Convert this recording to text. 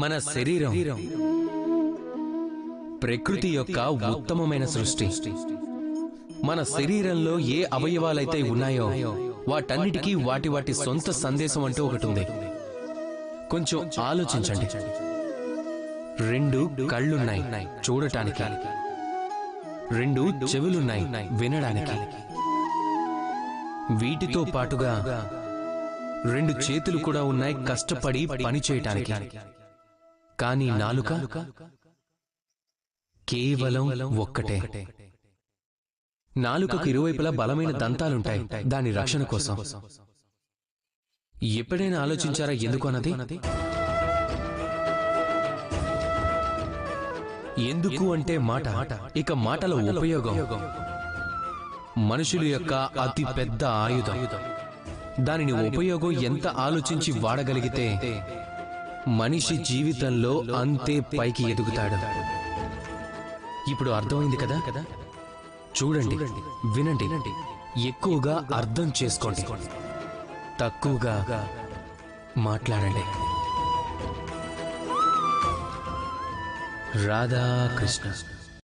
మన శరీరం ప్రకృతి యొక్క ఉత్తమమైన సృష్టి. మన శరీరంలో ఏ అవయవాలైతే ఉన్నాయో వాటన్నిటికీ వాటి వాటి సొంత సందేశం అంటూ ఒకటి ఉంది. కొంచెం ఆలోచించండి. 2 కళ్ళున్నాయి చూడటానికి, 2 చెవులున్నాయి వినడానికి, వీటితో పాటుగా 2 చేతులు కూడా ఉన్నాయి కష్టపడి పని చేయటానికి. కానీ నాలుక కేవలం ఒక్కటే. నాలుకకు ఇరువైపులా బలమైన దంతాలుంటాయి దాని రక్షణ కోసం. ఎప్పుడైనా ఆలోచించారా ఎందుకు అన్నది? ఎందుకు అంటే మాట. ఇక మాటల ఉపయోగం మనుషుల యొక్క అతి పెద్ద ఆయుధం. దానిని ఉపయోగం ఎంత ఆలోచించి వాడగలిగితే మనిషి జీవితంలో అంతే పైకి ఎదుగుతాడు. ఇప్పుడు అర్థమైంది కదా? చూడండి, వినండి, ఎక్కువగా అర్థం చేసుకోండి, తక్కువగా మాట్లాడండి. రాధాకృష్ణ.